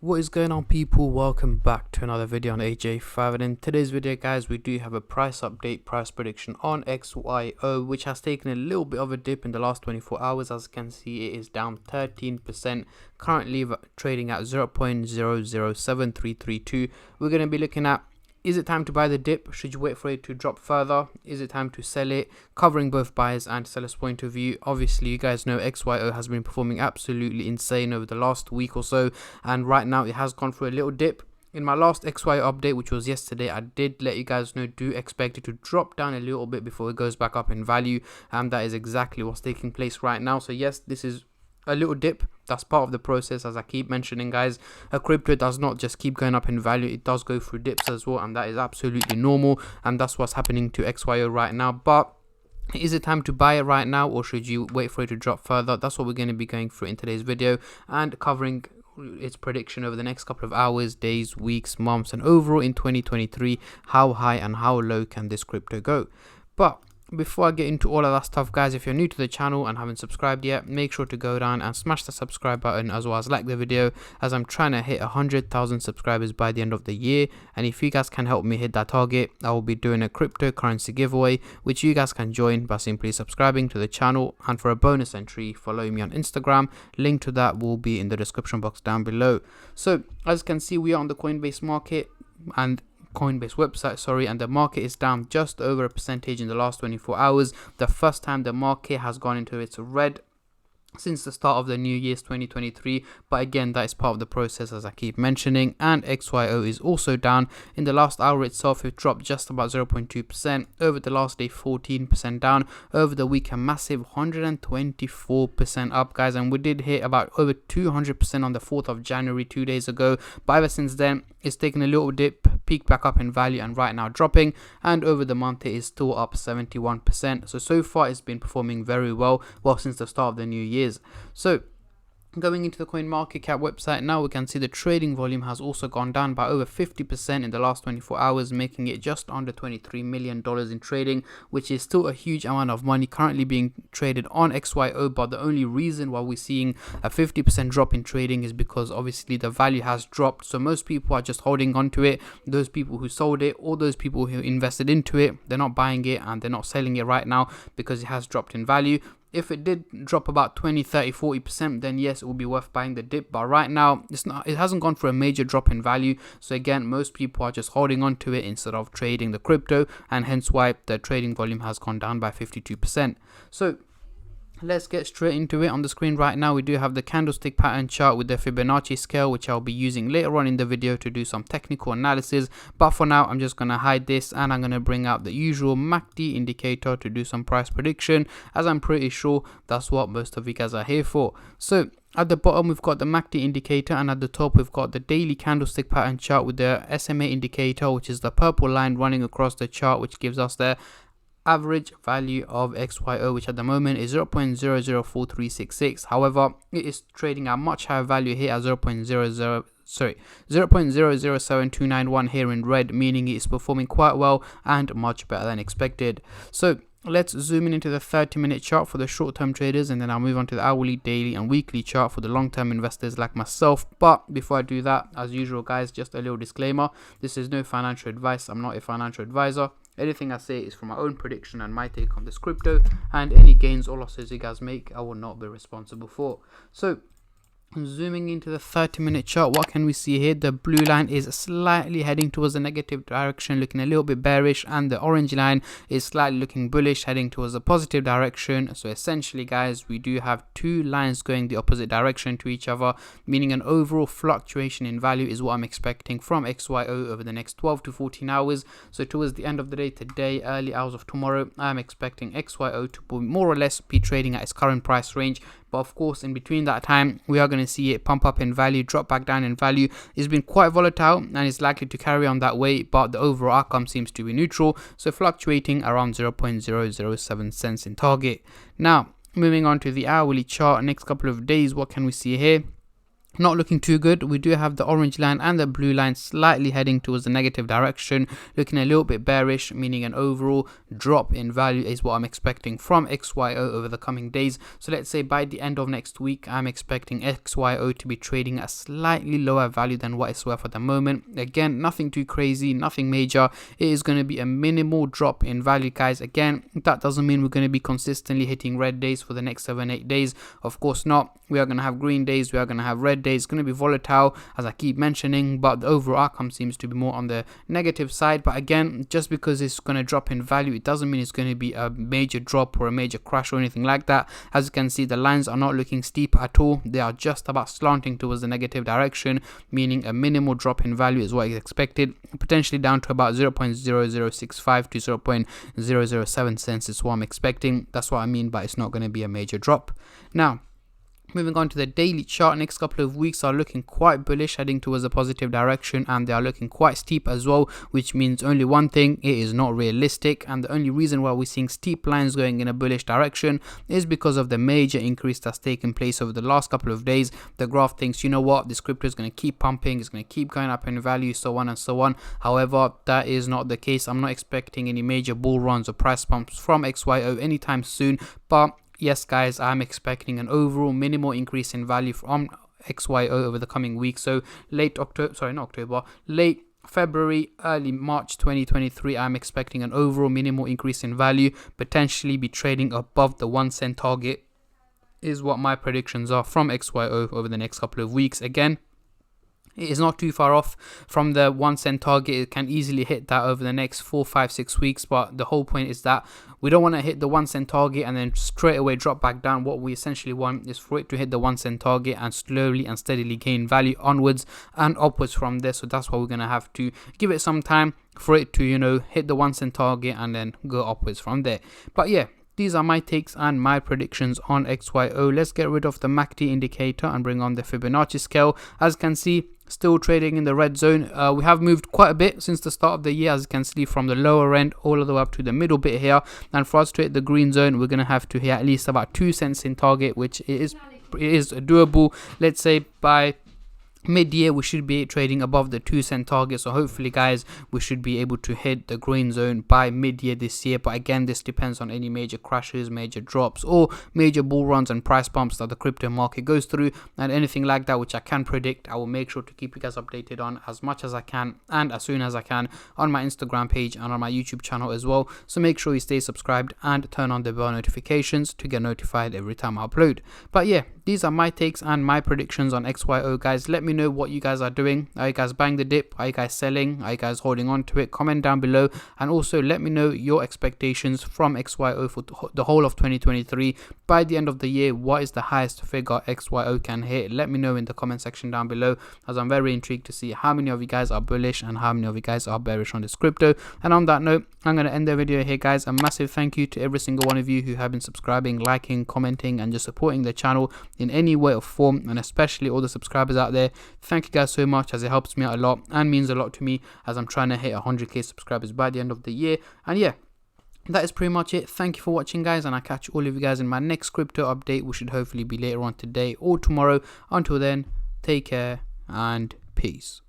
What is going on, people? Welcome back to another video on AJ5, and in today's video guys we do have a price update, price prediction on XYO, which has taken a little bit of a dip in the last 24 hours. As you can see, it is down 13%, currently trading at 0.007332. We're going to be looking at, is it time to buy the dip? Should you wait for it to drop further? Is it time to sell it? Covering both buyers and sellers' point of view. Obviously, you guys know XYO has been performing absolutely insane over the last week or so, and right now it has gone through a little dip. In my last XYO update, which was yesterday, I did let you guys know, do expect it to drop down a little bit before it goes back up in value, and that is exactly what's taking place right now. So yes, this is a little dip. That's part of the process, as I keep mentioning, guys. A crypto does not just keep going up in value, it does go through dips as well, and that is absolutely normal, and that's what's happening to XYO right now. But is it time to buy it right now, or should you wait for it to drop further? That's what we're going to be going through in today's video, and covering its prediction over the next couple of hours, days, weeks, months, and overall in 2023, how high and how low can this crypto go. But before I get into all of that stuff, guys, if you're new to the channel and haven't subscribed yet, make sure to go down and smash the subscribe button, as well as like the video, as I'm trying to hit 100,000 subscribers by the end of the year. And if you guys can help me hit that target, I will be doing a cryptocurrency giveaway, which you guys can join by simply subscribing to the channel. And for a bonus entry, follow me on Instagram. Link to that will be in the description box down below. So as you can see, we are on the Coinbase market, and Coinbase website, sorry, and the market is down just over a percentage in the last 24 hours. The first time the market has gone into its red since the start of the new year's 2023, but again, that is part of the process, as I keep mentioning. And XYO is also down. In the last hour itself, it dropped just about 0.2%. Over the last day, 14% down. Over the week, a massive 124% up, guys, and we did hit about over 200% on the 4th of January 2 days ago. But ever since then, it's taken a little dip, peaked back up in value, and right now dropping. And over the month, it is still up 71%. So far it's been performing very well since the start of the new year. So going into the CoinMarketCap website now, we can see the trading volume has also gone down by over 50% in the last 24 hours, making it just under $23 million in trading, which is still a huge amount of money currently being traded on XYO. But the only reason why we're seeing a 50% drop in trading is because obviously the value has dropped. So most people are just holding on to it. Those people who sold it, or those people who invested into it, they're not buying it and they're not selling it right now because it has dropped in value. If it did drop about 20, 30, 40%, then yes, it will be worth buying the dip. But right now, it hasn't gone for a major drop in value. So again, most people are just holding on to it instead of trading the crypto, and hence why the trading volume has gone down by 52%. So let's get straight into it. On the screen right now, we do have the candlestick pattern chart with the Fibonacci scale, which I'll be using later on in the video to do some technical analysis. But for now, I'm just going to hide this, and I'm going to bring out the usual MACD indicator to do some price prediction, as I'm pretty sure that's what most of you guys are here for. So at the bottom, we've got the MACD indicator, and at the top, we've got the daily candlestick pattern chart with the SMA indicator, which is the purple line running across the chart, which gives us the average value of XYO, which at the moment is 0.004366. However, it is trading at much higher value here at 0.007291 here in red, meaning it is performing quite well and much better than expected. So let's zoom in into the 30-minute chart for the short-term traders, and then I'll move on to the hourly, daily, and weekly chart for the long-term investors like myself. But before I do that, as usual, guys, just a little disclaimer: this is no financial advice. I'm not a financial advisor. Anything I say is from my own prediction and my take on this crypto, and any gains or losses you guys make, I will not be responsible for. So zooming into the 30-minute chart, what can we see here? The blue line is slightly heading towards the negative direction, looking a little bit bearish, and the orange line is slightly looking bullish, heading towards the positive direction. So essentially, guys, we do have two lines going the opposite direction to each other, meaning an overall fluctuation in value is what I'm expecting from XYO over the next 12 to 14 hours. So towards the end of the day today, early hours of tomorrow, I'm expecting XYO to more or less be trading at its current price range. But of course, in between that time, we are going to see it pump up in value, drop back down in value. It's been quite volatile and is likely to carry on that way, but the overall outcome seems to be neutral, so fluctuating around 0.007 cents in target. Now, moving on to the hourly chart, next couple of days, what can we see here? not looking too good. We do have the orange line and the blue line slightly heading towards the negative direction, looking a little bit bearish, meaning an overall drop in value is what I'm expecting from XYO over the coming days. So let's say by the end of next week, I'm expecting XYO to be trading at a slightly lower value than what it's worth at the moment. Again, nothing too crazy, nothing major. It is going to be a minimal drop in value, guys. Again, that doesn't mean we're going to be consistently hitting red days for the next 7-8 days. Of course not. We are going to have green days, we are going to have red days. It's going to be volatile, as I keep mentioning, but the overall outcome seems to be more on the negative side. But again, just because it's going to drop in value, it doesn't mean it's going to be a major drop or a major crash or anything like that. As you can see, the lines are not looking steep at all. They are just about slanting towards the negative direction, meaning a minimal drop in value is what is expected, potentially down to about 0.0065 to 0.007 cents is what I'm expecting. That's what I mean by it's not going to be a major drop. Now, moving on to the daily chart, next couple of weeks are looking quite bullish, heading towards a positive direction, and they are looking quite steep as well, which means only one thing: it is not realistic. And the only reason why we're seeing steep lines going in a bullish direction is because of the major increase that's taken place over the last couple of days. The graph thinks, you know what, this crypto is going to keep pumping, it's going to keep going up in value, so on and so on. However, that is not the case. I'm not expecting any major bull runs or price pumps from XYO anytime soon, but yes, guys, I'm expecting an overall minimal increase in value from XYO over the coming weeks. So late February, early March 2023, I'm expecting an overall minimal increase in value, potentially be trading above the 1 cent target, is what my predictions are from XYO over the next couple of weeks. Again, it is not too far off from the 1 cent target. It can easily hit that over the next 4, 5, 6 weeks. But the whole point is that we don't want to hit the 1 cent target and then straight away drop back down. What we essentially want is for it to hit the 1 cent target and slowly and steadily gain value onwards and upwards from there. So that's why we're going to have to give it some time for it to, you know, hit the 1 cent target and then go upwards from there. But yeah, these are my takes and my predictions on XYO. Let's get rid of the MACD indicator and bring on the Fibonacci scale. As you can see, still trading in the red zone. We have moved quite a bit since the start of the year, as you can see, from the lower end all the way up to the middle bit here. And for us to hit the green zone, we're going to have to hit at least about 2 cents in target, which is doable. Let's say by mid-year we should be trading above the 2 cent target. So hopefully, guys, we should be able to hit the green zone by mid-year this year. But again, this depends on any major crashes, major drops, or major bull runs and price pumps that the crypto market goes through. And anything like that which I can predict, I will make sure to keep you guys updated on as much as I can and as soon as I can on my Instagram page and on my YouTube channel as well. So make sure you stay subscribed and turn on the bell notifications to get notified every time I upload. But yeah, these are my takes and my predictions on XYO, guys. Let me know what you guys are doing. Are you guys buying the dip? Are you guys selling? Are you guys holding on to it? Comment down below, and also let me know your expectations from XYO for the whole of 2023. By the end of the year, what is the highest figure XYO can hit? Let me know in the comment section down below, as I'm very intrigued to see how many of you guys are bullish and how many of you guys are bearish on this crypto. And on that note, I'm going to end the video here, guys. A massive thank you to every single one of you who have been subscribing, liking, commenting, and just supporting the channel in any way or form, and especially all the subscribers out there. Thank you guys so much, as it helps me out a lot and means a lot to me as I'm trying to hit 100k subscribers by the end of the year. And yeah, that is pretty much it. Thank you for watching, guys, and I'll catch all of you guys in my next crypto update, which should hopefully be later on today or tomorrow. Until then, take care and peace.